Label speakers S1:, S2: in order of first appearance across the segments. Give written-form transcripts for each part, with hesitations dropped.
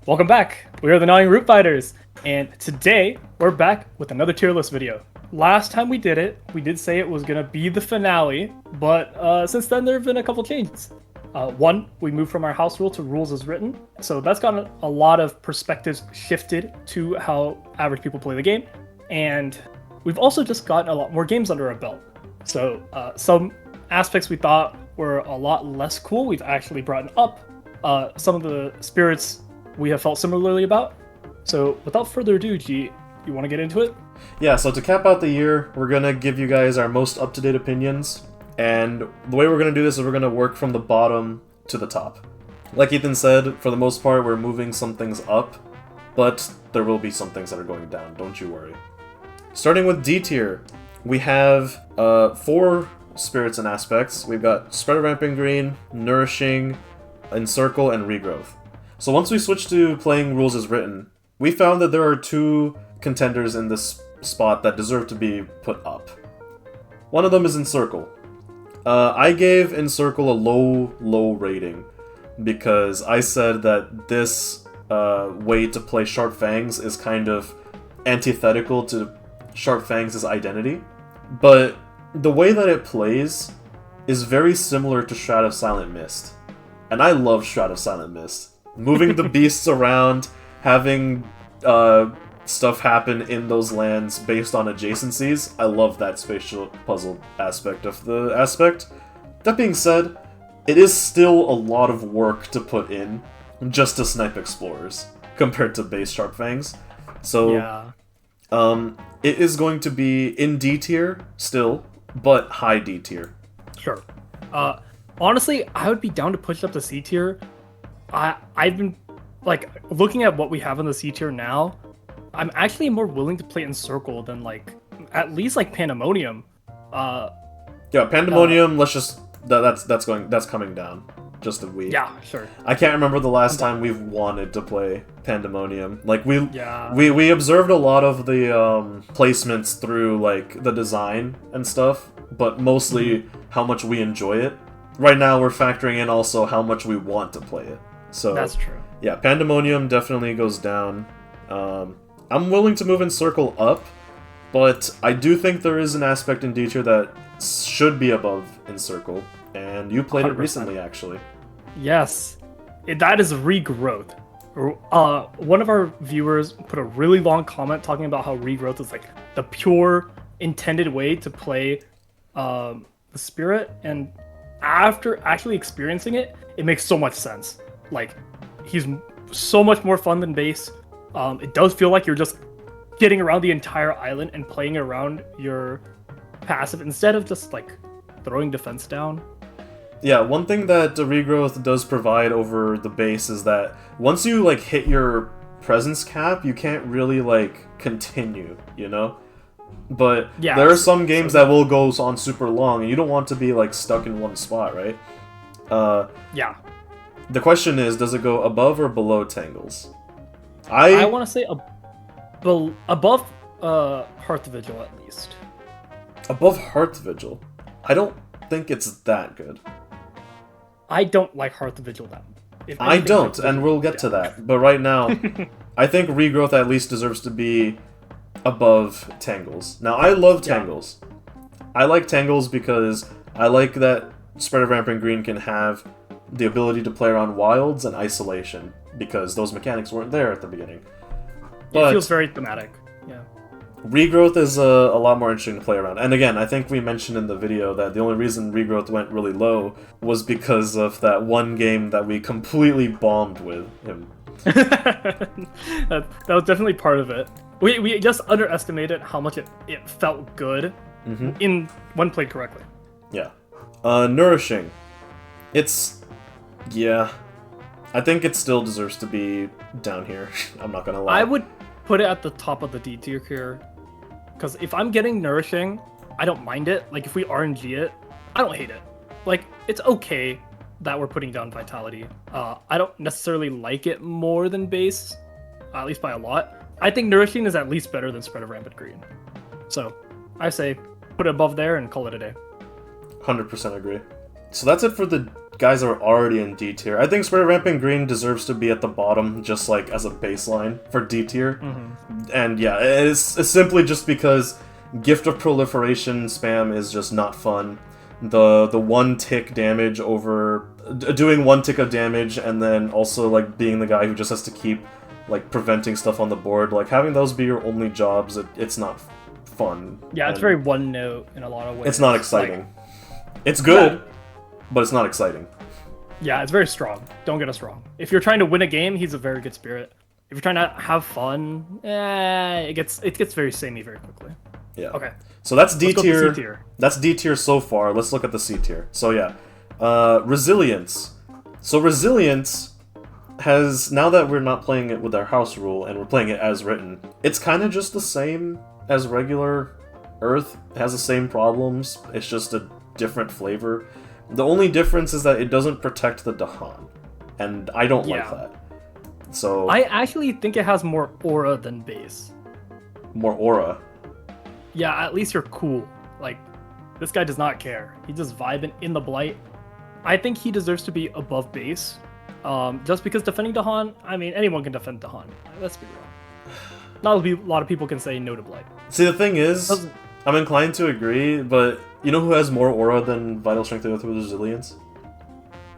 S1: Welcome back! We are the Gnawing Root Fighters, and today we're back with another tier list video. Last time we did it, we did say it was gonna be the finale, but since then there have been a couple changes. One, we moved from our house rule to rules as written, so that's gotten a lot of perspectives shifted to how average people play the game, and we've also just gotten a lot more games under our belt. So some aspects we thought were a lot less cool, we've actually brought up. Some of the spirits we have felt similarly about. So without further ado, G, you want to get into it?
S2: Yeah, so to cap out the year, we're going to give you guys our most up-to-date opinions. And the way we're going to do this is we're going to work from the bottom to the top. Like Ethan said, for the most part, we're moving some things up, but there will be some things that are going down, don't you worry. Starting with D tier, we have 4 spirits and aspects. We've got Spread of Rampant Green, Nourishing, Encircle, and Regrowth. So once we switched to playing rules as written, we found that there are 2 contenders in this spot that deserve to be put up. One of them is Encircle. I gave Encircle a low rating because I said that this way to play Sharp Fangs is kind of antithetical to Sharp Fangs' identity. But the way that it plays is very similar to Shroud of Silent Mist. And I love Shroud of Silent Mist. Moving the beasts around, having stuff happen in those lands based on adjacencies. I love that spatial puzzle aspect of the aspect. That being said, it is still a lot of work to put in just to snipe explorers compared to base Sharp Fangs. So,
S1: Yeah.
S2: It is going to be in D tier still, but high D tier.
S1: Sure. Honestly, I would be down to push it up to C tier. I've been, like, looking at what we have in the C tier now, I'm actually more willing to play Encircle than, like, at least, like, Pandemonium.
S2: Yeah, Pandemonium, let's just... That's coming down. Just a week.
S1: Yeah, sure.
S2: I can't remember the last time we've wanted to play Pandemonium. Like, we observed a lot of the placements through, like, the design and stuff, but mostly how much we enjoy it. Right now, we're factoring in also how much we want to play it. So
S1: that's true.
S2: Yeah, Pandemonium definitely goes down. I'm willing to move Encircle up, but I do think there is an aspect in D tier that should be above Encircle, and you played 100%. It recently, actually.
S1: Yes, that is Regrowth. One of our viewers put a really long comment talking about how Regrowth is like the pure intended way to play the spirit, and after actually experiencing it, it makes so much sense. Like, he's so much more fun than base. It does feel like you're just getting around the entire island and playing around your passive instead of just like throwing defense down.
S2: Yeah, one thing that Regrowth does provide over the base is that once you like hit your presence cap, you can't really like continue, you know? But yeah, there are some games that will go on super long, and you don't want to be like stuck in one spot, right?
S1: Yeah.
S2: The question is, does it go above or below Tangles?
S1: I want to say above Hearth Vigil at least.
S2: Above Hearth Vigil? I don't think it's that good.
S1: I don't like Hearth Vigil that much.
S2: I don't, and we'll get to that. But right now, I think Regrowth at least deserves to be above Tangles. Now, I love Tangles. I like Tangles because I like that Spread of Rampant Green can have the ability to play around wilds and isolation, because those mechanics weren't there at the beginning. But
S1: it feels very thematic. Yeah.
S2: Regrowth is a lot more interesting to play around. And again, I think we mentioned in the video that the only reason Regrowth went really low was because of that one game that we completely bombed with him.
S1: that was definitely part of it. We just underestimated how much it felt good in when played correctly.
S2: Yeah. Nourishing. Yeah. I think it still deserves to be down here. I'm not gonna lie.
S1: I would put it at the top of the D tier here. Because if I'm getting Nourishing, I don't mind it. Like, if we RNG it, I don't hate it. Like, it's okay that we're putting down Vitality. I don't necessarily like it more than base, at least by a lot. I think Nourishing is at least better than Spread of Rampant Green. So, I say put it above there and call it a day.
S2: 100% agree. So that's it for the guys are already in D tier. I think Spirit Rampant Green deserves to be at the bottom, just like as a baseline for D tier. And yeah, it's simply just because Gift of Proliferation spam is just not fun. The one tick damage over doing one tick of damage, and then also like being the guy who just has to keep like preventing stuff on the board, like having those be your only jobs, it's not fun.
S1: Yeah, it's very one note in a lot of ways.
S2: It's not exciting. It's good, but it's not exciting.
S1: Yeah, it's very strong. Don't get us wrong. If you're trying to win a game, he's a very good spirit. If you're trying to have fun, it gets very samey very quickly.
S2: Yeah.
S1: Okay.
S2: So that's D
S1: Let's go
S2: tier.
S1: to C tier.
S2: That's D tier so far. Let's look at the C tier. So yeah, Resilience. So Resilience has, now that we're not playing it with our house rule and we're playing it as written, it's kind of just the same as regular Earth. It has the same problems. It's just a different flavor. The only difference is that it doesn't protect the Dahan, and I don't like that. So
S1: I actually think it has more aura than base.
S2: More aura.
S1: Yeah, at least you're cool. Like, this guy does not care. He's just vibing in the Blight. I think he deserves to be above base. Just because defending Dahan, I mean, anyone can defend Dahan. Let's be real. Not a lot of people can say no to Blight.
S2: See, the thing is, I'm inclined to agree, but you know who has more aura than Vital Strength with Resilience?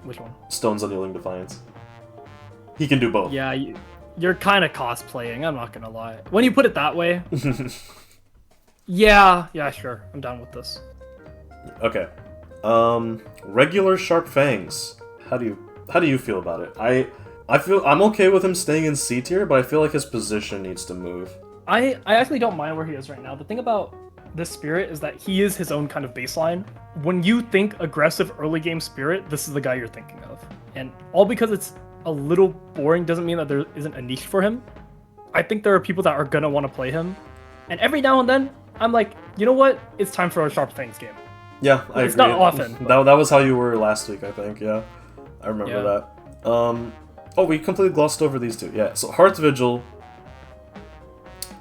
S1: Which one?
S2: Stone's Unyielding Defiance. He can do both.
S1: Yeah, you're kind of cosplaying, I'm not gonna lie. When you put it that way... yeah, sure. I'm down with this.
S2: Okay. Regular Sharp Fangs. How do you feel about it? I feel I'm okay with him staying in C tier, but I feel like his position needs to move.
S1: I actually don't mind where he is right now. The thing about this spirit is that he is his own kind of baseline. When you think aggressive early game spirit, this is the guy you're thinking of. And all because it's a little boring doesn't mean that there isn't a niche for him. I think there are people that are gonna want to play him. And every now and then, I'm like, you know what? It's time for a Sharp Fangs game.
S2: Yeah, I agree.
S1: It's not often.
S2: That was how you were last week, I think, yeah. I remember that. Oh, we completely glossed over these two. Yeah, so Hearth Vigil.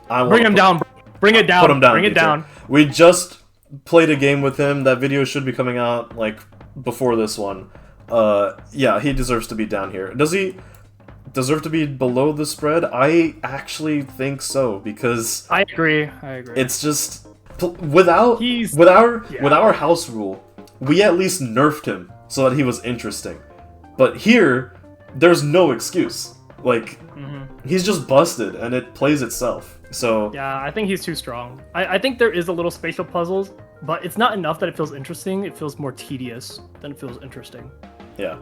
S1: Bring him down, bro. Bring it down.
S2: Put him down.
S1: Bring it down.
S2: We just played a game with him. That video should be coming out, like, before this one. Yeah, he deserves to be down here. Does he deserve to be below the spread? I actually think so, because...
S1: I agree.
S2: It's just... With our house rule, we at least nerfed him so that he was interesting. But here, there's no excuse. Like, he's just busted, and it plays itself. So
S1: yeah, I think he's too strong. I think there is a little spatial puzzles, but it's not enough that it feels interesting. It feels more tedious than it feels interesting.
S2: Yeah.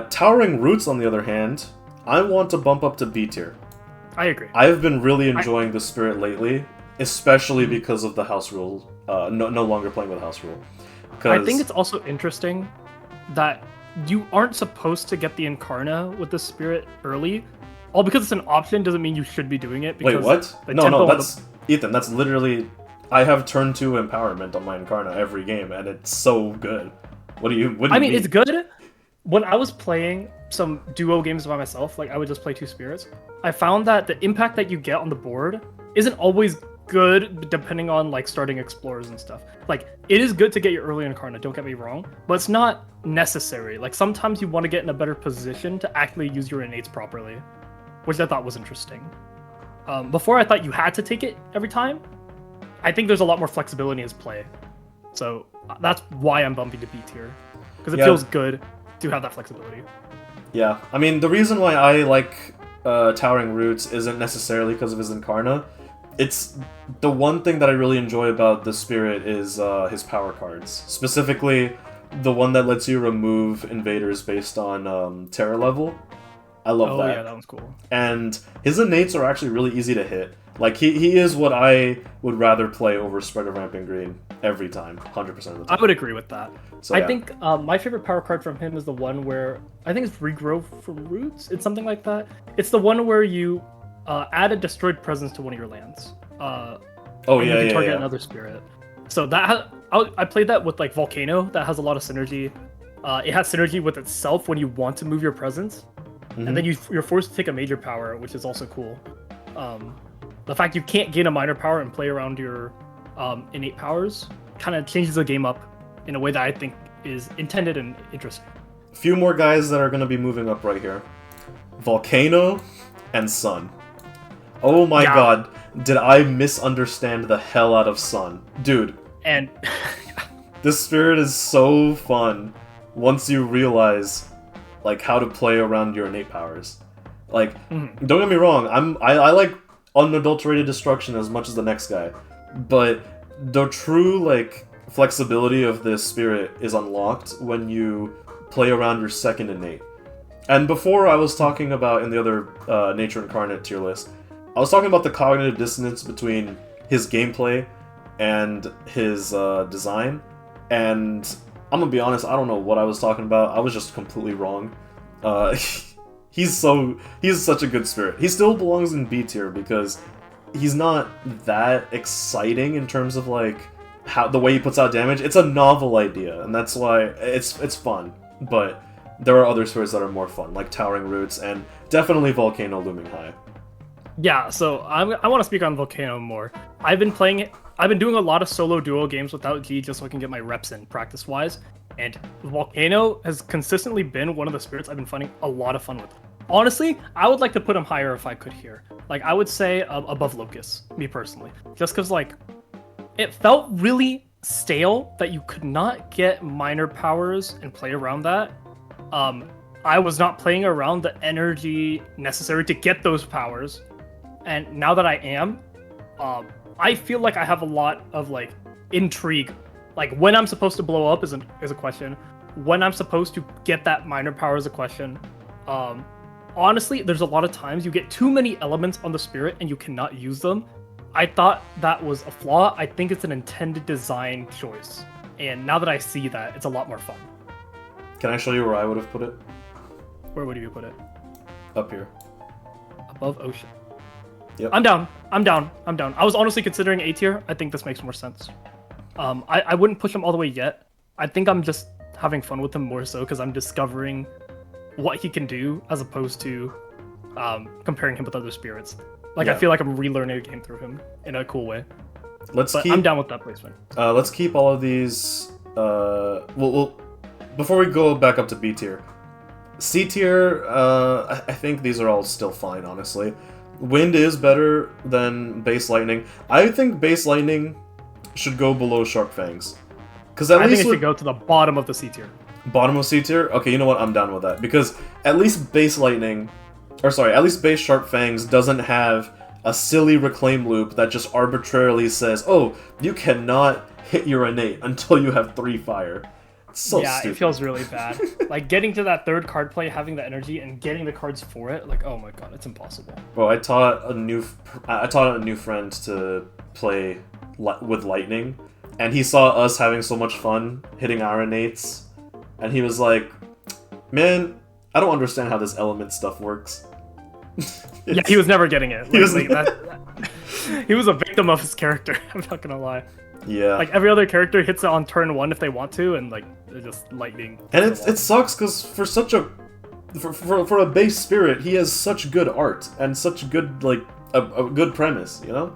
S2: Towering Roots, on the other hand, I want to bump up to B tier.
S1: I agree.
S2: I've been really enjoying the spirit lately, especially because of the house rule. No longer playing with house rule.
S1: I think it's also interesting that you aren't supposed to get the Incarna with the spirit early. All because it's an option doesn't mean you should be doing it.
S2: Wait, what? No, that's... Ethan, that's literally... I have turn 2 empowerment on my Incarna every game, and it's so good. What do you mean?
S1: It's good. When I was playing some duo games by myself, like I would just play 2 spirits, I found that the impact that you get on the board isn't always good depending on like starting explorers and stuff. Like, it is good to get your early Incarna, don't get me wrong, but it's not necessary. Like, sometimes you want to get in a better position to actually use your innates properly, which I thought was interesting. Before I thought you had to take it every time. I think there's a lot more flexibility in his play. So that's why I'm bumping to B tier. Because it feels good to have that flexibility.
S2: Yeah, I mean, the reason why I like Towering Roots isn't necessarily because of his Incarna. It's the one thing that I really enjoy about the Spirit is his power cards. Specifically, the one that lets you remove invaders based on terror level. I love that. Oh
S1: yeah, that one's cool.
S2: And his innates are actually really easy to hit. Like, he is what I would rather play over Spread of Rampant Green every time, 100% of the time.
S1: I would agree with that.
S2: So,
S1: I think my favorite power card from him is the one where, I think it's Regrow from Roots? It's something like that. It's the one where you add a destroyed presence to one of your lands. You can target another spirit. So that I played that with like Volcano, that has a lot of synergy. It has synergy with itself when you want to move your presence. And then you're forced to take a major power, which is also cool. The fact you can't gain a minor power and play around your innate powers kind of changes the game up in a way that I think is intended and interesting.
S2: few more guys that are going to be moving up right here. Volcano and Sun. Oh my god, did I misunderstand the hell out of Sun. Dude.
S1: And
S2: this spirit is so fun once you realize, like, how to play around your innate powers. Like, don't get me wrong, I like unadulterated destruction as much as the next guy, but the true, like, flexibility of this spirit is unlocked when you play around your second innate. And before I was talking about, in the other Nature Incarnate tier list, I was talking about the cognitive dissonance between his gameplay and his design, and I'm gonna be honest, I don't know what I was talking about. I was just completely wrong. He's such a good spirit. He still belongs in B tier because he's not that exciting in terms of, like, how the way he puts out damage. It's a novel idea, and that's why it's fun. But there are other spirits that are more fun, like Towering Roots and definitely Volcano looming high.
S1: Yeah, so I want to speak on Volcano more. I've been doing a lot of solo duo games without G just so I can get my reps in practice-wise, and Volcano has consistently been one of the spirits I've been finding a lot of fun with. Honestly, I would like to put him higher if I could here. Like, I would say above Locust, me personally. Just because, like, it felt really stale that you could not get minor powers and play around that. I was not playing around the energy necessary to get those powers. And now that I am, I feel like I have a lot of, like, intrigue. Like, when I'm supposed to blow up is a question. When I'm supposed to get that minor power is a question. Honestly, there's a lot of times you get too many elements on the spirit and you cannot use them. I thought that was a flaw. I think it's an intended design choice. And now that I see that, it's a lot more fun.
S2: Can I show you where I would have put it?
S1: Where would you put it?
S2: Up here.
S1: Above Ocean.
S2: Yep.
S1: I'm down. I was honestly considering A tier. I think this makes more sense. I wouldn't push him all the way yet. I think I'm just having fun with him more so because I'm discovering what he can do as opposed to comparing him with other spirits. Like, yeah. I feel like I'm relearning the game through him in a cool way. I'm down with that placement.
S2: Let's keep all of these. We'll before we go back up to B tier, C tier. I think these are all still fine, honestly. Wind is better than Base Lightning. I think Base Lightning should go below Sharp Fangs, because
S1: I think it should go to the bottom of the C tier.
S2: Bottom of C tier? Okay, you know what? I'm down with that, because at least Base Lightning, at least Base Sharp Fangs doesn't have a silly reclaim loop that just arbitrarily says, oh, you cannot hit your innate until you have 3 fire. It's so stupid.
S1: It feels really bad. Like, getting to that third card play, having the energy, and getting the cards for it, like, oh my god, it's impossible.
S2: Bro, I taught a new friend to play with Lightning, and he saw us having so much fun hitting our innates, and he was like, man, I don't understand how this element stuff works.
S1: Yeah, he was never getting it. He was a victim of his character, I'm not gonna lie.
S2: Yeah.
S1: Like, every other character hits it on turn 1 if they want to, and, like, they're just lightning.
S2: And it sucks, because for such a... For a base spirit, he has such good art, and such good, like, a good premise, you know?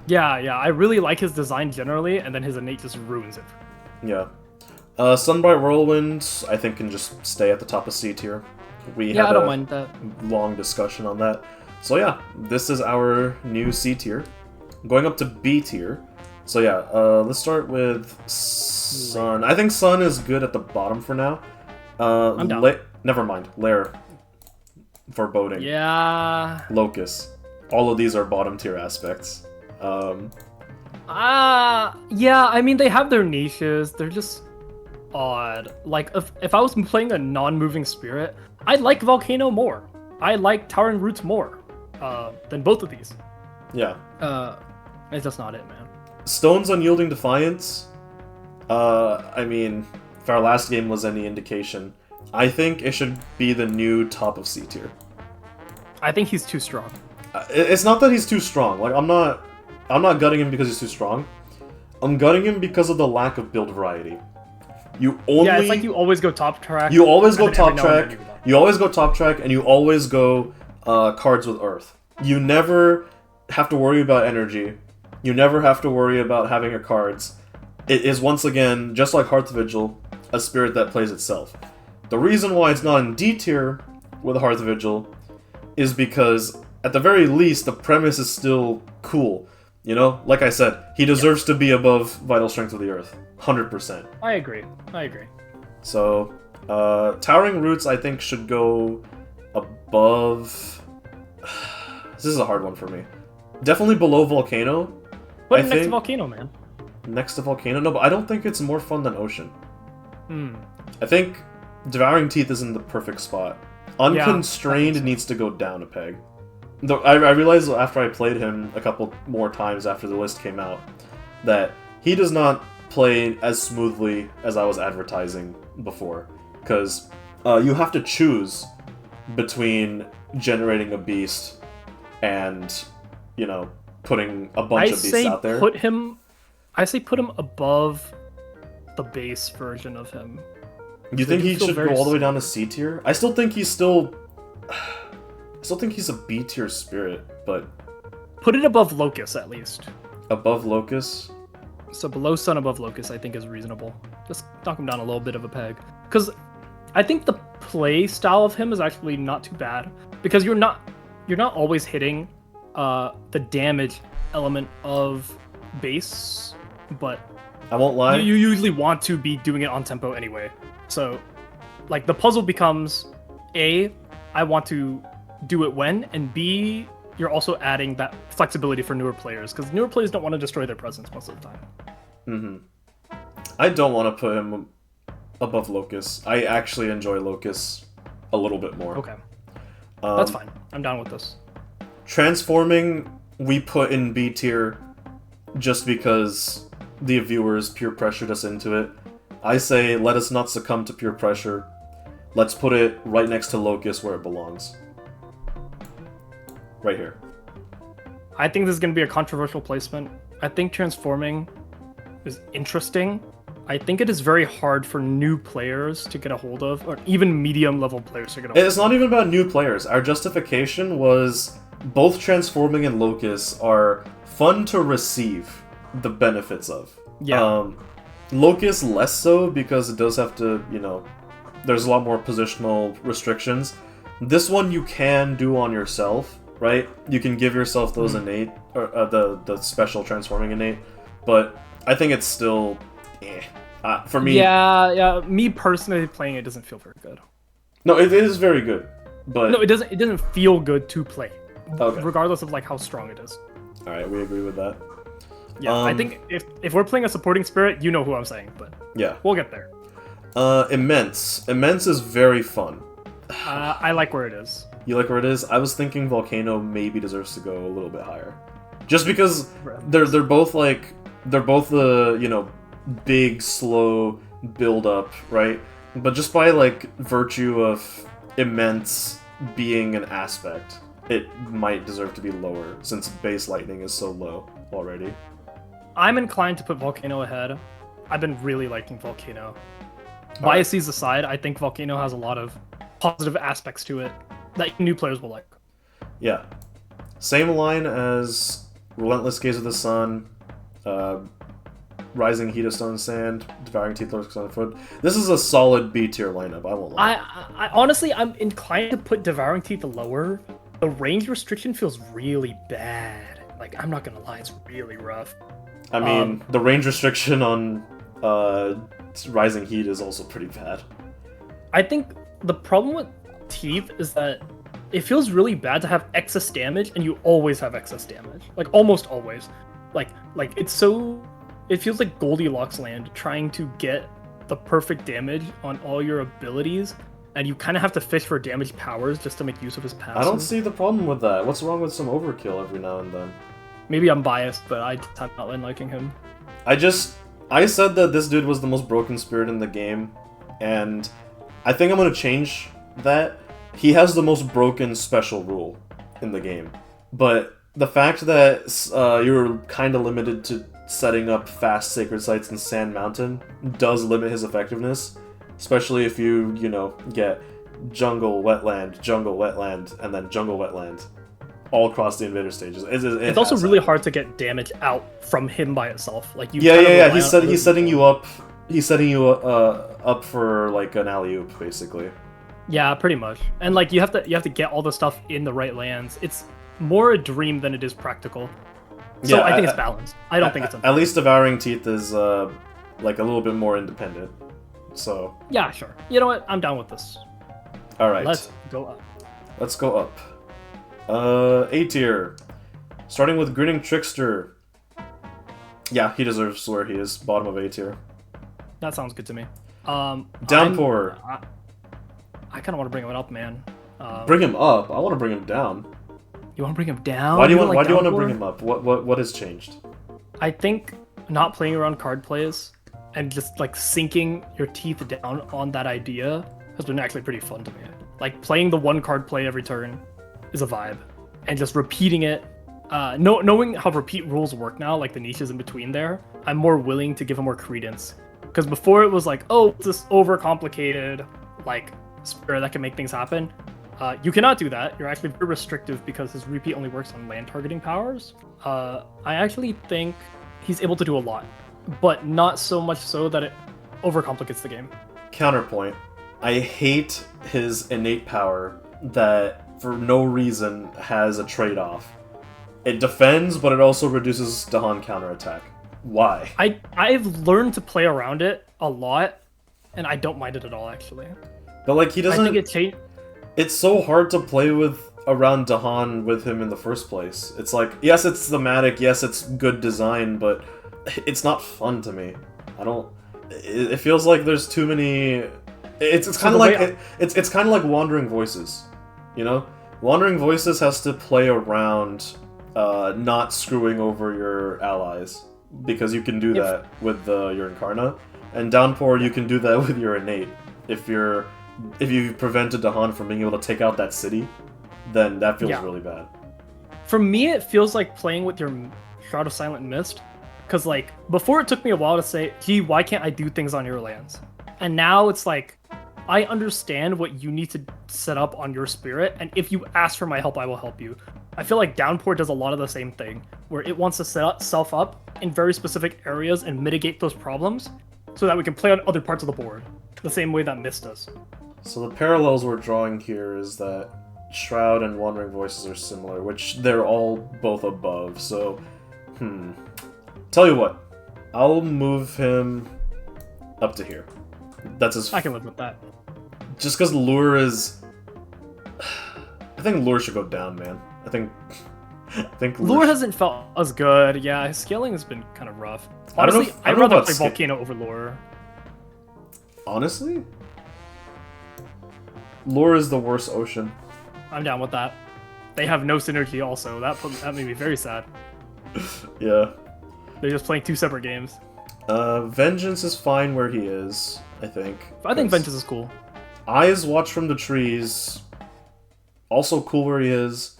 S1: Yeah, I really like his design generally, and then his innate just ruins it.
S2: Yeah. Sunbright Whirlwind, I think, can just stay at the top of C tier. We had
S1: I don't mind that.
S2: Long discussion on that. So yeah, this is our new C tier. Going up to B tier. So yeah, let's start with Sun. I think Sun is good at the bottom for now.
S1: I'm down.
S2: Never mind. Lair. Foreboding.
S1: Yeah.
S2: Locust. All of these are bottom tier aspects.
S1: Yeah, I mean, they have their niches. They're just odd. Like, if I was playing a non-moving spirit, I'd like Volcano more. I like Towering Roots more than both of these.
S2: Yeah.
S1: It's just not it, man.
S2: Stone's Unyielding Defiance. I mean, if our last game was any indication, I think it should be the new top of C tier.
S1: I think he's too strong.
S2: It's not that he's too strong. Like, I'm not gutting him because he's too strong. I'm gutting him because of the lack of build variety. Yeah,
S1: it's like you always go top track.
S2: You always go top track. You always go top track, and you always go cards with Earth. You never have to worry about energy. You never have to worry about having your cards. It is, once again, just like Heart's Vigil, a spirit that plays itself. The reason why it's not in D tier with Hearth Vigil is because, at the very least, the premise is still cool. You know? Like I said, he deserves to be above Vital Strength of the Earth. 100%.
S1: I agree.
S2: So, Towering Roots, I think, should go above... This is a hard one for me. Definitely below Volcano.
S1: Put it next to Volcano, man.
S2: Next to Volcano? No, but I don't think it's more fun than Ocean.
S1: Hmm.
S2: I think Devouring Teeth is in the perfect spot. Unconstrained needs to go down a peg. Though I realized after I played him a couple more times after the list came out that he does not play as smoothly as I was advertising before. Because you have to choose between generating a beast and, you know, putting a bunch of beasts out there.
S1: I say put him above the base version of him.
S2: You think he should go all the way down to C tier? I still think he's still... I still think he's a B tier spirit, but...
S1: Put it above Locus, at least.
S2: Above Locus?
S1: So below Sun, above Locus, I think is reasonable. Just knock him down a little bit of a peg. Because I think the play style of him is actually not too bad. Because you're not always hitting the damage element of base, but...
S2: I won't lie.
S1: You usually want to be doing it on tempo anyway. So, like, the puzzle becomes, A, I want to do it when, and B, you're also adding that flexibility for newer players, because newer players don't want to destroy their presence most of the time.
S2: Mm-hmm. I don't want to put him above Locus. I actually enjoy Locus a little bit more.
S1: Okay. That's fine. I'm down with this.
S2: Transforming, we put in B tier just because the viewers peer pressured us into it. I say, let us not succumb to peer pressure. Let's put it right next to Locus where it belongs. Right here.
S1: I think this is going to be a controversial placement. I think transforming is interesting. I think it is very hard for new players to get a hold of, or even medium-level players to get a hold of.
S2: It's not even about new players. Our justification was both transforming and Locus are fun to receive the benefits of.
S1: Yeah.
S2: Locus less so because it does have to, you know, there's a lot more positional restrictions. This one you can do on yourself, right? You can give yourself those innate, or the special transforming innate, but I think it's still, for me.
S1: Yeah. Me personally playing it doesn't feel very good.
S2: No, it is very good, but
S1: no, it doesn't. It doesn't feel good to play,
S2: okay.
S1: Regardless of like how strong it is.
S2: All right, we agree with that.
S1: Yeah, I think if we're playing a supporting spirit, you know who I'm saying, but
S2: yeah,
S1: we'll get there.
S2: Immense is very fun.
S1: I like where it is.
S2: You like where it is? I was thinking Volcano maybe deserves to go a little bit higher, just because they're both the, you know, big slow build up, right? But just by like virtue of Immense being an aspect, it might deserve to be lower since base lightning is so low already.
S1: I'm inclined to put Volcano ahead. I've been really liking Volcano. Biases aside, I think Volcano has a lot of positive aspects to it that new players will like.
S2: Yeah. Same line as Relentless Gaze of the Sun, Rising Heat of Stone and Sand, Devouring Teeth Lurks on the Foot. This is a solid B tier lineup, I won't lie.
S1: I honestly, I'm inclined to put Devouring Teeth lower. The range restriction feels really bad. Like, I'm not gonna lie, it's really rough.
S2: I mean, the range restriction on Rising Heat is also pretty bad. I
S1: think the problem with Teeth is that it feels really bad to have excess damage, and you always have excess damage. Like, almost always. Like it's so... It feels like Goldilocks land, trying to get the perfect damage on all your abilities, and you kind of have to fish for damage powers just to make use of his passive.
S2: I don't see the problem with that. What's wrong with some overkill every now and then?
S1: Maybe I'm biased, but I'm not liking him.
S2: I said that this dude was the most broken spirit in the game, and I think I'm gonna change that. He has the most broken special rule in the game, but the fact that you're kind of limited to setting up fast sacred sites in Sand Mountain does limit his effectiveness, especially if you know, get jungle, wetland, and then jungle, wetland all across the invader stages.
S1: It's also really hard to get damage out from him by itself. Like, you
S2: yeah. He's setting you up He's setting you up for like an alley-oop, basically.
S1: Yeah, pretty much. And like you have to get all the stuff in the right lands. It's more a dream than it is practical. So
S2: Yeah,
S1: I think it's balanced. I don't think it's unfair.
S2: At least Devouring Teeth is like a little bit more independent. So
S1: Yeah, sure. You know what? I'm down with this.
S2: all right,
S1: Let's go up.
S2: let's go up. A tier, starting with Grinning Trickster. Yeah, he deserves where he is, bottom of A tier.
S1: That sounds good to me.
S2: Downpour.
S1: I kind of want to bring him up, man.
S2: Bring him up. I want to bring him down.
S1: You want to bring him down?
S2: Why do you want?
S1: don't
S2: Why
S1: like
S2: do you want to
S1: Downpour?
S2: bring him up? What has changed?
S1: I think not playing around card plays and just like sinking your teeth down on that idea has been actually pretty fun to me. Like playing the one card play every turn is a vibe, and just repeating it. Knowing how repeat rules work now, like the niches in between there, I'm more willing to give him more credence. Because before it was like, oh, it's this overcomplicated like spirit that can make things happen. You cannot do that. You're actually very restrictive because his repeat only works on land targeting powers. I actually think he's able to do a lot, but not so much so that it overcomplicates the game.
S2: Counterpoint. I hate his innate power that, for no reason, has a trade-off. It defends, but it also reduces Dahan counterattack. Why?
S1: I've learned to play around it a lot, and I don't mind it at all, actually.
S2: But like he doesn't.
S1: I think it changed.
S2: It's so hard to play with around Dahan with him in the first place. It's like, yes, it's thematic, yes, it's good design, but it's not fun to me. I don't. It feels like there's too many. It's kind of like it's kind of like Wandering Voices, you know. Wandering Voices has to play around, not screwing over your allies because you can do that with your Incarna, and Downpour you can do that with your Innate. If you prevented Dahan from being able to take out that city, then that feels really bad.
S1: For me, it feels like playing with your Shroud of Silent Mist, because like before it took me a while to say, gee, why can't I do things on your lands? And now it's like, I understand what you need to set up on your spirit, and if you ask for my help, I will help you. I feel like Downpour does a lot of the same thing, where it wants to set itself up in very specific areas and mitigate those problems, so that we can play on other parts of the board, the same way that Mist does.
S2: So the parallels we're drawing here is that Shroud and Wandering Voices are similar, which they're all both above, so, Tell you what, I'll move him up to here. That's his...
S1: I can live with that.
S2: Just because Lure is... I think Lure should go down, man. I think
S1: Lure hasn't felt as good. Yeah, his scaling has been kind of rough.
S2: I don't know
S1: Honestly,
S2: if- I
S1: I'd
S2: don't know
S1: rather
S2: about
S1: play Volcano over Lure.
S2: Honestly? Lure is the worst ocean.
S1: I'm down with that. They have no synergy also. That made me very sad.
S2: Yeah.
S1: They're just playing two separate games.
S2: Vengeance is fine where he is, I think.
S1: I think Vengeance is cool.
S2: Eyes Watch from the Trees, also cool where he is,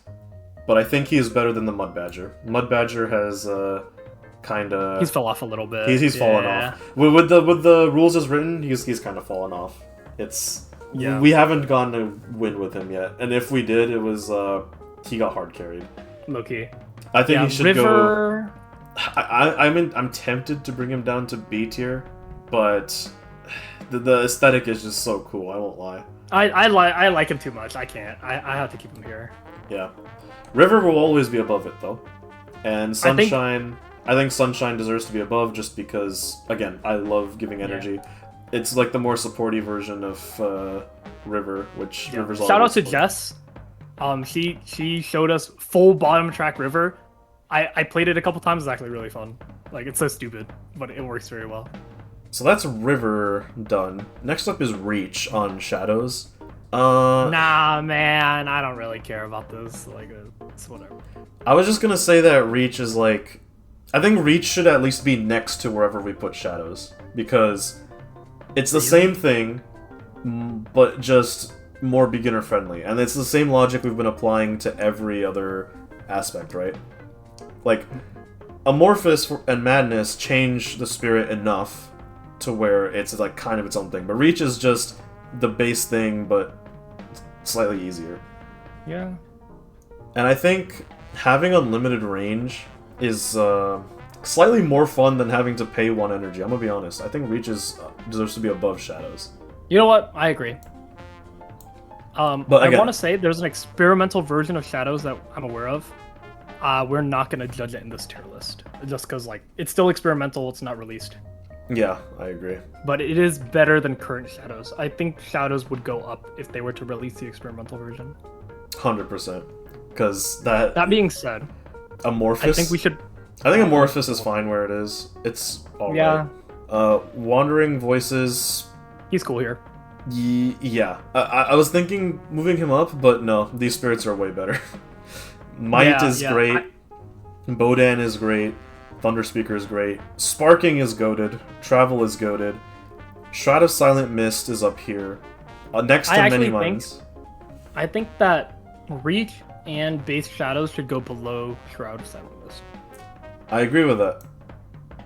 S2: but I think he is better than the Mud Badger. Mud Badger has kind of...
S1: He's fell off a little bit.
S2: He's fallen off. With the rules as written, he's kind of fallen off.
S1: Yeah.
S2: We haven't gone to win with him yet, and if we did, it was he got hard carried.
S1: Low-key.
S2: I think he should
S1: River...
S2: go. I'm tempted to bring him down to B tier, but the aesthetic is just so cool. I won't lie.
S1: I like him too much. I can't. I have to keep him here.
S2: Yeah, River will always be above it though, and Sunshine. I think Sunshine deserves to be above just because, again, I love giving energy. Yeah. It's like the more supporty version of River, which River's
S1: Shout out to
S2: supportive.
S1: Jess. She showed us full bottom track River. I played it a couple times. It's actually really fun. Like, it's so stupid, but it works very well.
S2: So that's River done. Next up is Reach on Shadows.
S1: Nah, man, I don't really care about this. Like, it's whatever.
S2: I was just gonna say that Reach is like... I think Reach should at least be next to wherever we put Shadows. Because it's the same thing, but just more beginner-friendly. And it's the same logic we've been applying to every other aspect, right? Like, Amorphous and Madness change the spirit enough to where it's like kind of its own thing. But Reach is just the base thing, but slightly easier.
S1: Yeah.
S2: And I think having unlimited range is slightly more fun than having to pay 1 energy. I'm gonna be honest. I think Reach deserves to be above Shadows.
S1: You know what? I agree.
S2: But
S1: I
S2: again,
S1: want to say there's an experimental version of Shadows that I'm aware of. We're not going to judge it in this tier list. Just because, like, it's still experimental, it's not released.
S2: yeah, I agree.
S1: But it is better than current Shadows. I think Shadows would go up if they were to release the experimental version.
S2: 100%. Because that...
S1: That being said,
S2: Amorphous...
S1: I think we should...
S2: I think Amorphous is fine where it is. It's alright.
S1: Yeah.
S2: Wandering Voices...
S1: He's cool here.
S2: Yeah. I was thinking moving him up, but no. These spirits are way better. Might is great. Bodan is great. Thunderspeaker is great. Sparking is goated. Travel is goated. Shroud of Silent Mist is up here. Next to Many Minds.
S1: I think that Reach and Base Shadows should go below Shroud of Silent Mist.
S2: I agree with that.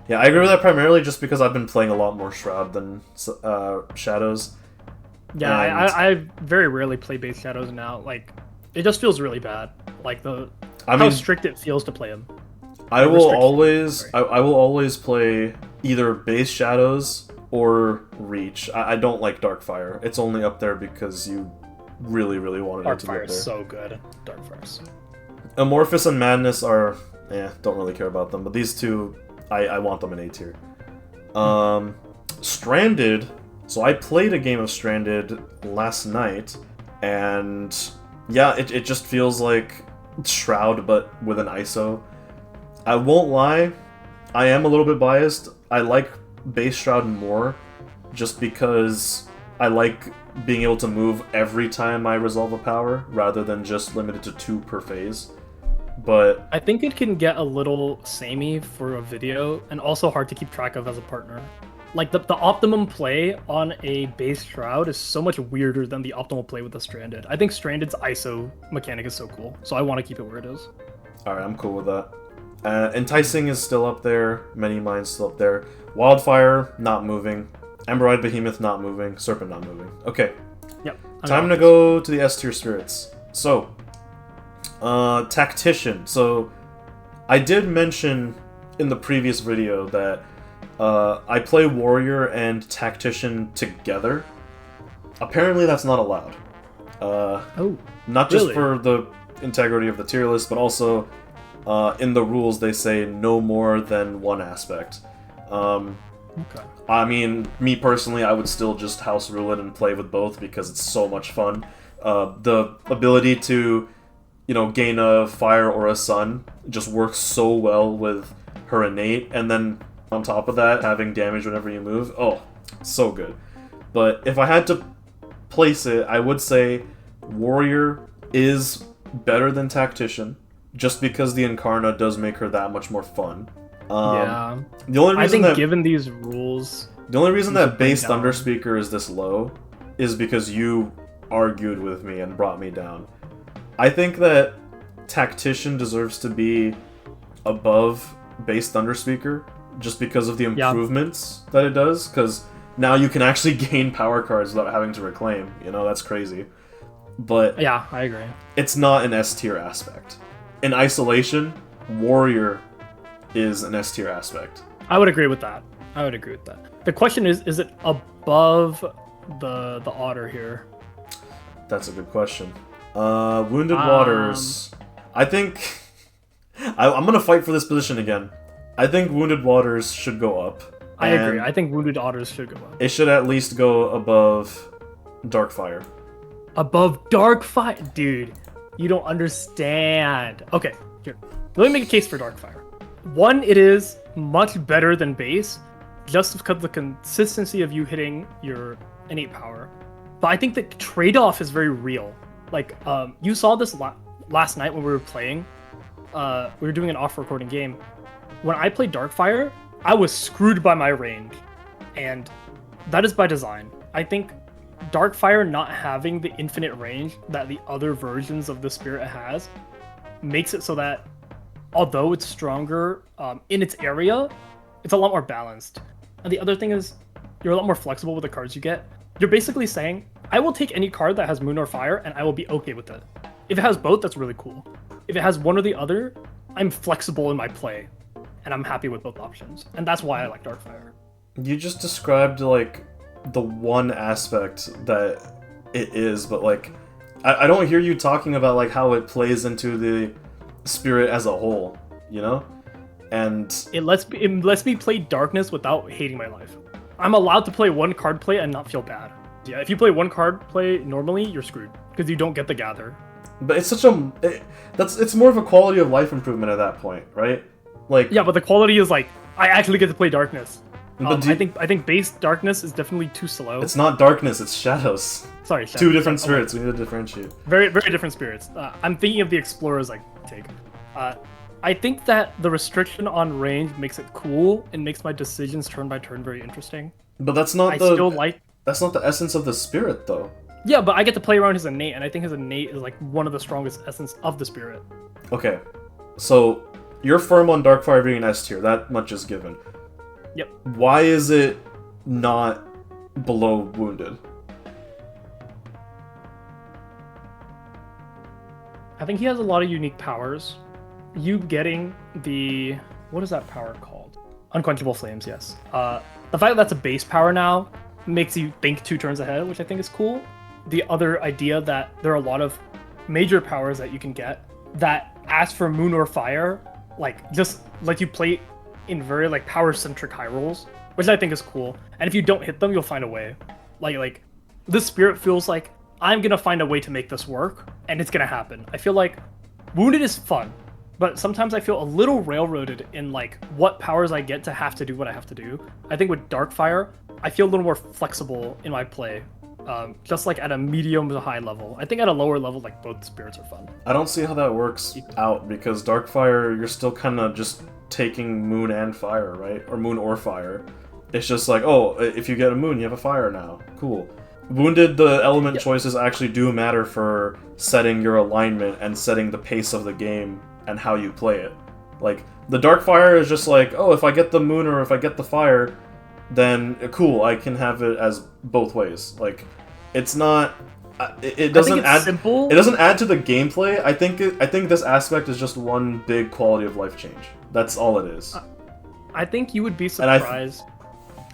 S2: Yeah, I agree with that primarily just because I've been playing a lot more Shroud than Shadows.
S1: Yeah, I very rarely play Base Shadows now. Like, it just feels really bad. Like how strict it feels to play him.
S2: I will always play either Base Shadows or Reach. I don't like Darkfire. It's only up there because you really, really wanted it to get there.
S1: Darkfire is so good. Darkfire's.
S2: Amorphous and Madness are, don't really care about them. But these two, I want them in A tier. Stranded. So I played a game of Stranded last night, and yeah, it just feels like Shroud, but with an ISO. I won't lie, I am a little bit biased. I like Base Shroud more, just because I like being able to move every time I resolve a power, rather than just limited to 2 per phase. But
S1: I think it can get a little samey for a video, and also hard to keep track of as a partner. Like, the optimum play on a Base Shroud is so much weirder than the optimal play with the Stranded. I think Stranded's ISO mechanic is so cool, so I want to keep it where it is.
S2: Alright, I'm cool with that. Enticing is still up there, Many Minds still up there. Wildfire, not moving. Emberite Behemoth, not moving. Serpent, not moving. Okay.
S1: Yep.
S2: Time to go to the S tier spirits. So, Tactician. So, I did mention in the previous video that I play Warrior and Tactician together. Apparently that's not allowed. Not just for the integrity of the tier list, but also in the rules they say no more than one aspect.
S1: Okay.
S2: I mean, me personally, I would still just house rule it and play with both because it's so much fun. The ability to, gain a fire or a sun just works so well with her innate, and then on top of that, having damage whenever you move. Oh, so good. But if I had to place it, I would say Warrior is better than Tactician, just because the Incarna does make her that much more fun.
S1: Yeah.
S2: The only reason
S1: given these rules...
S2: The only reason that Base Thunderspeaker is this low is because you argued with me and brought me down. I think that Tactician deserves to be above Base Thunderspeaker, just because of the improvements that it does, because now you can actually gain power cards without having to reclaim. That's crazy. But
S1: yeah, I agree.
S2: It's not an S tier aspect. In isolation, Warrior is an S tier aspect.
S1: I would agree with that. The question is it above the Otter here?
S2: That's a good question. Wounded Waters. I think I'm gonna fight for this position again. I think Wounded Waters should go up.
S1: I agree. I think Wounded Otters should go up.
S2: It should at least go above Darkfire.
S1: Above Darkfire? Dude, you don't understand. Okay, here. Let me make a case for Darkfire. One, it is much better than Base, just because of the consistency of you hitting your innate power. But I think the trade-off is very real. Like, you saw this last night when we were playing. We were doing an off-recording game. When I played Darkfire, I was screwed by my range. And that is by design. I think Darkfire not having the infinite range that the other versions of the Spirit has makes it so that, although it's stronger in its area, it's a lot more balanced. And the other thing is, you're a lot more flexible with the cards you get. You're basically saying, I will take any card that has Moon or Fire, and I will be okay with it. If it has both, that's really cool. If it has one or the other, I'm flexible in my play. and I'm happy with both options, and that's why I like Darkfire.
S2: You just described like the one aspect that it is, but like I don't hear you talking about like how it plays into the spirit as a whole, you know? And
S1: It lets me play darkness without hating my life. I'm allowed to play one card play and not feel bad. Yeah, if you play one card play normally, you're screwed because you don't get the gather.
S2: but it's such a it's more of a quality of life improvement at that point, right? Like
S1: Yeah, but the quality is like I actually get to play darkness.
S2: But
S1: I think base darkness is definitely too slow.
S2: it's not darkness, it's shadows.
S1: Sorry,
S2: Two different spirits. We need to differentiate.
S1: Very different spirits. I'm thinking of the explorers like take. I think that the restriction on range makes it cool and makes my decisions turn by turn very interesting.
S2: But that's not that's not the essence of the spirit, though.
S1: Yeah, but I get to play around his innate, and I think his innate is like one of the strongest essence of the spirit.
S2: Okay, so you're firm on Darkfire being an S tier. That much is given.
S1: Yep.
S2: Why is it not below Wounded?
S1: I think he has a lot of unique powers. You getting the what is that power called? Unquenchable Flames, yes. The fact that that's a base power now makes you think 2 turns ahead, which I think is cool. The other idea that there are a lot of major powers that you can get that ask for moon or fire, like just let you play in very like power centric high rolls, which I think is cool. And if you don't hit them, you'll find a way. Like this spirit feels like I'm gonna find a way to make this work, and it's gonna happen. I feel like Wounded is fun, but sometimes I feel a little railroaded in like what powers I get to have to do what I have to do. I think with Darkfire, I feel a little more flexible in my play, just like at a medium to high level. I think at a lower level, like both spirits are fun.
S2: I don't see how that works out because Darkfire, you're still kind of just taking moon and fire, right? Or moon or fire. It's just like, oh, if you get a moon, you have a fire now. Cool. Wounded, the element choices actually do matter for setting your alignment and setting the pace of the game and how you play it. Like, the Darkfire is just like, oh, if I get the moon or if I get the fire, then cool, I can have it as both ways. Like, it's not... It doesn't add.
S1: Simple.
S2: It doesn't add to the gameplay. I think this aspect is just one big quality of life change. That's all it is.
S1: I think you would be surprised.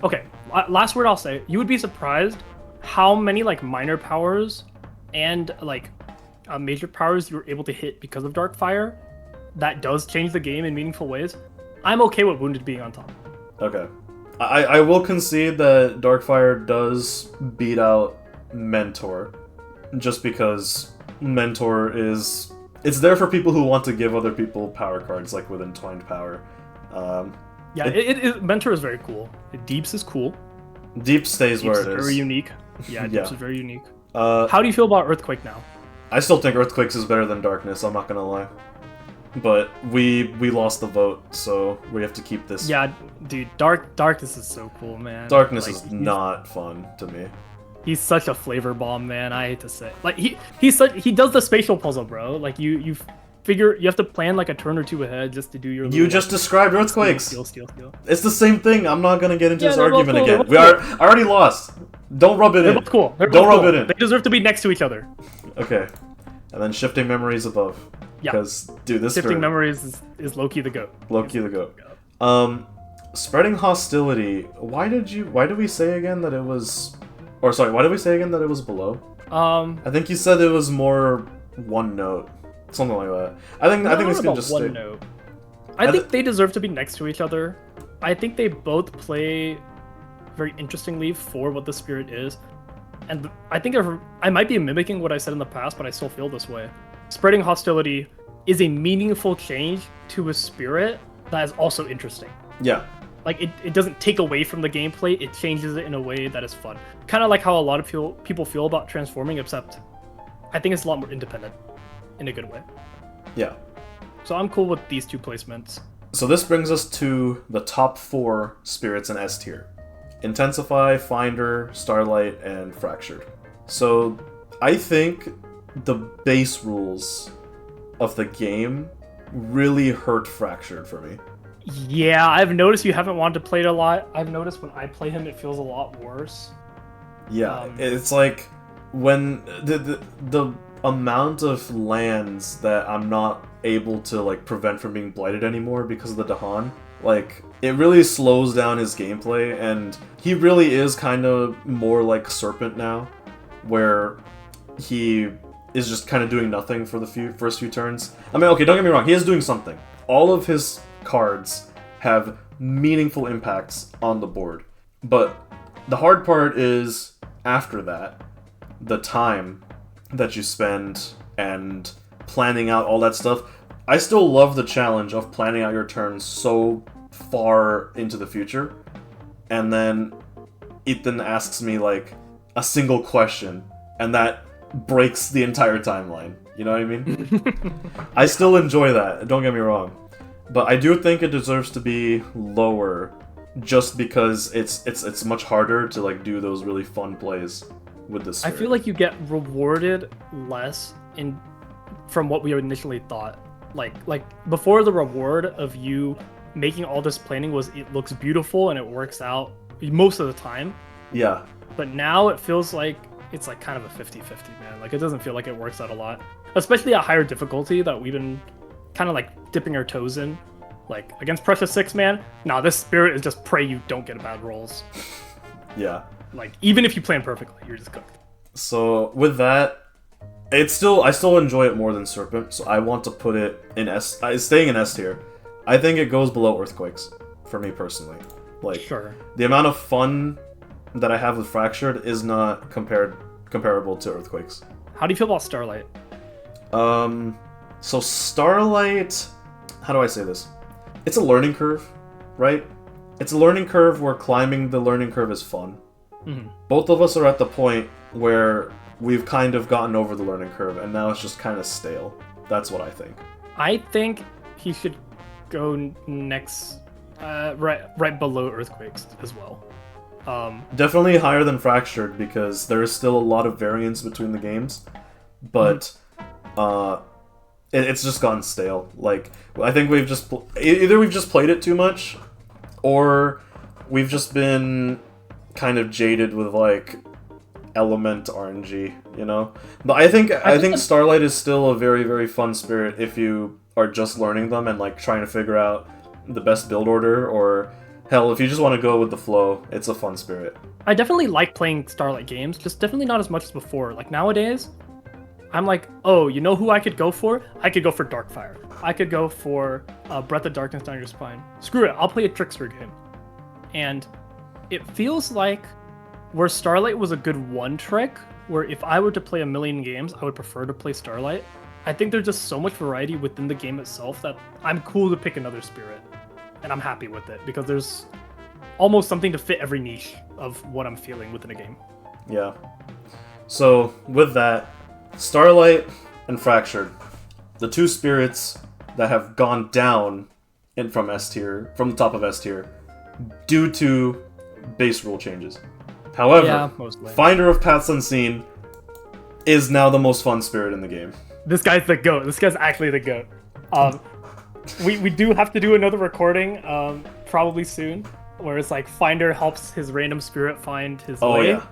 S1: Okay, last word I'll say. You would be surprised how many like minor powers and like major powers you were able to hit because of Darkfire. That does change the game in meaningful ways. I'm okay with Wounded being on top.
S2: Okay, I will concede that Darkfire does beat out Mentor, just because Mentor is... It's there for people who want to give other people power cards, like with Entwined Power.
S1: Yeah, Mentor is very cool. Deeps is cool.
S2: Deep stays where it is.
S1: Very unique. Yeah, Deeps is very unique.
S2: How
S1: do you feel about Earthquake now?
S2: I still think Earthquakes is better than Darkness, I'm not gonna lie. But we lost the vote, so we have to keep this.
S1: Yeah, dude, Darkness is so cool, man.
S2: Darkness is not fun to me.
S1: He's such a flavor bomb, man. I hate to say. Like he does the spatial puzzle, bro. Like you figure you have to plan like a turn or two ahead just to do your.
S2: You just described Earthquakes.
S1: Steal.
S2: It's the same thing. I'm not gonna get into this
S1: they're
S2: argument
S1: both cool,
S2: again. I already lost. Don't rub it in.
S1: They're both cool.
S2: Don't rub it in.
S1: They deserve to be next to each other.
S2: Okay, and then Shifting Memories above.
S1: Yeah.
S2: Because dude, this
S1: Shifting Memories is Loki the goat.
S2: Loki the goat. Spreading Hostility. Why did we say again that it was? Or sorry, why did we say again that it was below? I think you said it was more one note, something like that. I think this can just stay.
S1: Note. I think they deserve to be next to each other. I think they both play very interestingly for what the spirit is, and I think I might be mimicking what I said in the past, but I still feel this way. Spreading Hostility is a meaningful change to a spirit that is also interesting.
S2: Yeah.
S1: Like, it doesn't take away from the gameplay, it changes it in a way that is fun. Kind of like how a lot of people feel about transforming, except I think it's a lot more independent in a good way.
S2: Yeah.
S1: So I'm cool with these two placements.
S2: So this brings us to the top 4 spirits in S tier. Intensify, Finder, Starlight, and Fractured. So I think the base rules of the game really hurt Fractured for me.
S1: Yeah, I've noticed you haven't wanted to play it a lot. I've noticed when I play him, it feels a lot worse.
S2: Yeah, it's like when the amount of lands that I'm not able to like prevent from being blighted anymore because of the Dahan Like, it really slows down his gameplay, and he really is kind of more like Serpent now, where he is just kind of doing nothing for the first few turns. I mean, okay, don't get me wrong, he is doing something. All of his cards have meaningful impacts on the board, but the hard part is after that, the time that you spend and planning out all that stuff. I still love the challenge of planning out your turns so far into the future, and then Ethan asks me like a single question, and that breaks the entire timeline. You know what I mean? I still enjoy that, don't get me wrong. But I do think it deserves to be lower just because it's much harder to like do those really fun plays with this.
S1: I feel like you get rewarded less from what we initially thought. Like before, the reward of you making all this planning was it looks beautiful and it works out most of the time.
S2: Yeah.
S1: But now it feels like it's like kind of a 50-50, man. Like it doesn't feel like it works out a lot. Especially at higher difficulty that we've been kind of like dipping our toes in. Like against Precious 6, man, nah, this spirit is just pray you don't get bad rolls.
S2: Yeah.
S1: Like even if you plan perfectly, you're just cooked.
S2: So with that, I still enjoy it more than Serpent, so I want to put it in S. It's staying in S tier. I think it goes below Earthquakes for me personally. Like
S1: sure.
S2: The amount of fun that I have with Fractured is not comparable to Earthquakes.
S1: How do you feel about Starlight?
S2: So Starlight, how do I say this? It's a learning curve, right? It's a learning curve where climbing the learning curve is fun.
S1: Mm-hmm.
S2: Both of us are at the point where we've kind of gotten over the learning curve, and now it's just kind of stale. That's what I think.
S1: I think he should go next, right below Earthquakes as well.
S2: Definitely higher than Fractured because there is still a lot of variance between the games, but it's just gotten stale. Like I think we've just either we've just played it too much, or we've just been kind of jaded with like element RNG, you know. But I think Starlight is still a very, very fun spirit if you are just learning them and like trying to figure out the best build order, or hell, if you just want to go with the flow, it's a fun spirit.
S1: I definitely like playing Starlight games, just definitely not as much as before. Like nowadays, I'm like, oh, you know who I could go for? I could go for Darkfire. I could go for Breath of Darkness Down Your Spine. Screw it, I'll play a Trickster game. And it feels like where Starlight was a good one trick, where if I were to play a million games, I would prefer to play Starlight. I think there's just so much variety within the game itself that I'm cool to pick another spirit. And I'm happy with it, because there's almost something to fit every niche of what I'm feeling within a game.
S2: Yeah. So, with that, Starlight and Fractured, the two spirits that have gone down from S tier, from the top of S tier, due to base rule changes. However,
S1: yeah,
S2: Finder of Paths Unseen is now the most fun spirit in the game.
S1: This guy's the GOAT. This guy's actually the GOAT. We do have to do another recording, probably soon, where it's like Finder helps his random spirit find his way.
S2: Oh yeah.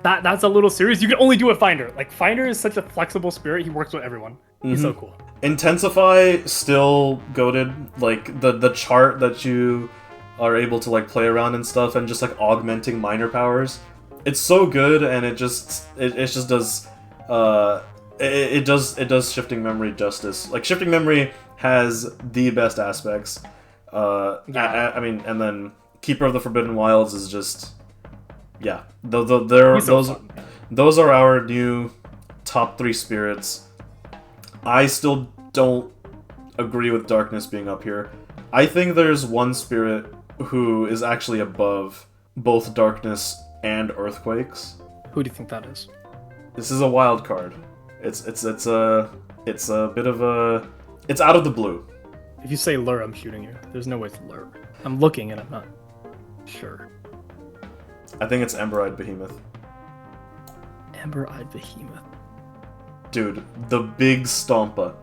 S1: That's a little serious. You can only do it Finder. Like Finder is such a flexible spirit. He works with everyone. He's so cool.
S2: Intensify still goated. Like the chart that you are able to like play around and stuff, and just like augmenting minor powers. It's so good, and it just does it does shifting memory justice. Like shifting memory has the best aspects. I mean, and then Keeper of the Forbidden Wilds is just yeah. Those are our new top 3 spirits. I still don't agree with Darkness being up here. I think there's one spirit who is actually above both Darkness and Earthquakes.
S1: Who do you think that is?
S2: This is a wild card. It's a bit of a, it's out of the blue.
S1: If you say lure, I'm shooting you. There's no way it's lure. I'm looking and I'm not sure.
S2: I think it's Ember-Eyed Behemoth.
S1: Ember-Eyed Behemoth.
S2: Dude, the big Stompa.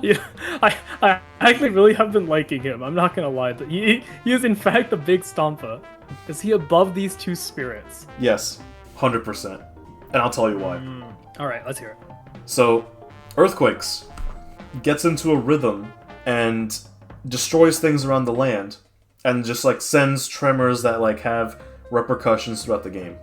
S1: Yeah, I actually really have been liking him. I'm not gonna lie. He is in fact the big Stompa. Is he above these two spirits?
S2: Yes, 100%. And I'll tell you why.
S1: All right, let's hear it.
S2: So, Earthquakes. gets into a rhythm and destroys things around the land, and just like sends tremors that like have repercussions throughout the game.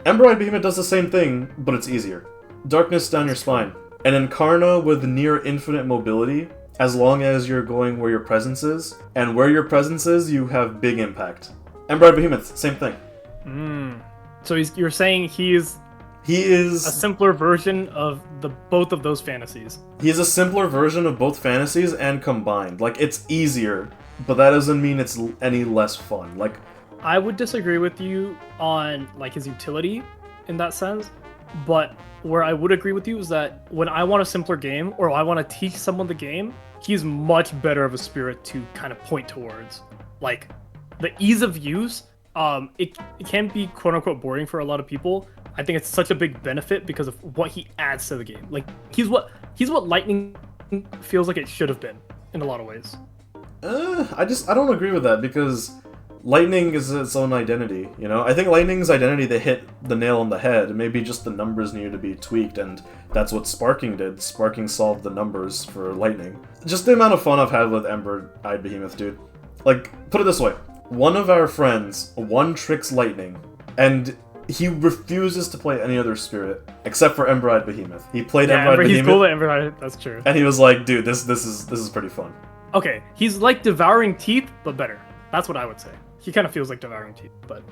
S2: Emberite Behemoth does the same thing, but it's easier. Darkness down your spine. An Incarna with near infinite mobility, as long as you're going where your presence is, and where your presence is, you have big impact. Emberite Behemoth, same thing.
S1: So you're saying he is a simpler version of both of those fantasies.
S2: He is a simpler version of both fantasies and combined. Like, it's easier, but that doesn't mean it's any less fun. Like,
S1: I would disagree with you on like his utility in that sense, but where I would agree with you is that when I want a simpler game or I want to teach someone the game, he's much better of a spirit to kind of point towards. Like the ease of use, it can be quote unquote boring for a lot of people. I think it's such a big benefit because of what he adds to the game. Like he's what Lightning feels like it should have been in a lot of ways.
S2: I don't agree with that because Lightning is its own identity, you know? I think Lightning's identity, they hit the nail on the head. Maybe just the numbers needed to be tweaked, and that's what Sparking did. Sparking solved the numbers for Lightning. Just the amount of fun I've had with Ember-Eyed Behemoth, dude. Like, put it this way. One of our friends one-tricks Lightning, and he refuses to play any other spirit, except for Ember-Eyed Behemoth. He played Ember-Eyed Behemoth.
S1: He's cool at Ember-Eyed, that's true.
S2: And he was like, dude, this is pretty fun.
S1: Okay, he's like Devouring Teeth, but better. That's what I would say. He kind of feels like Devouring Teeth, but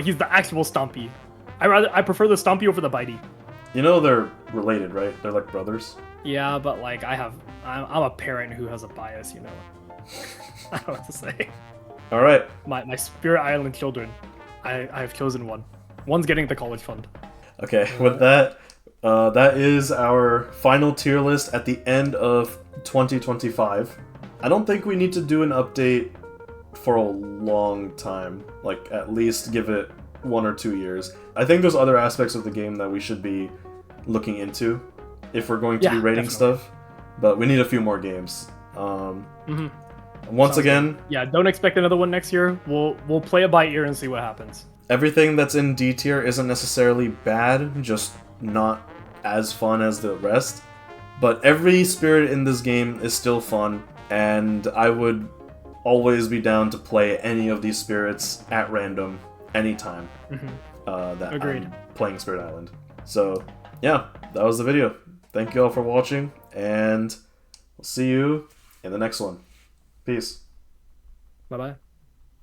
S1: he's the actual Stompy. I prefer the Stompy over the Bitey.
S2: You know they're related, right? They're like brothers.
S1: Yeah, but like I'm a parent who has a bias, you know. I don't know what to say.
S2: All right.
S1: My Spirit Island children, I have chosen one. One's getting the college fund.
S2: Okay, with that, that is our final tier list at the end of 2025. I don't think we need to do an update for a long time, like at least give it 1 or 2 years. I think there's other aspects of the game that we should be looking into if we're going to be rating stuff, but we need a few more games. Once again,
S1: yeah, don't expect another one next year. We'll play it by ear and see what happens.
S2: Everything that's in D tier isn't necessarily bad, just not as fun as the rest. But every spirit in this game is still fun, and I would always be down to play any of these spirits at random, anytime that
S1: Agreed.
S2: I'm playing Spirit Island. So, yeah, that was the video. Thank you all for watching, and we'll see you in the next one. Peace.
S1: Bye-bye.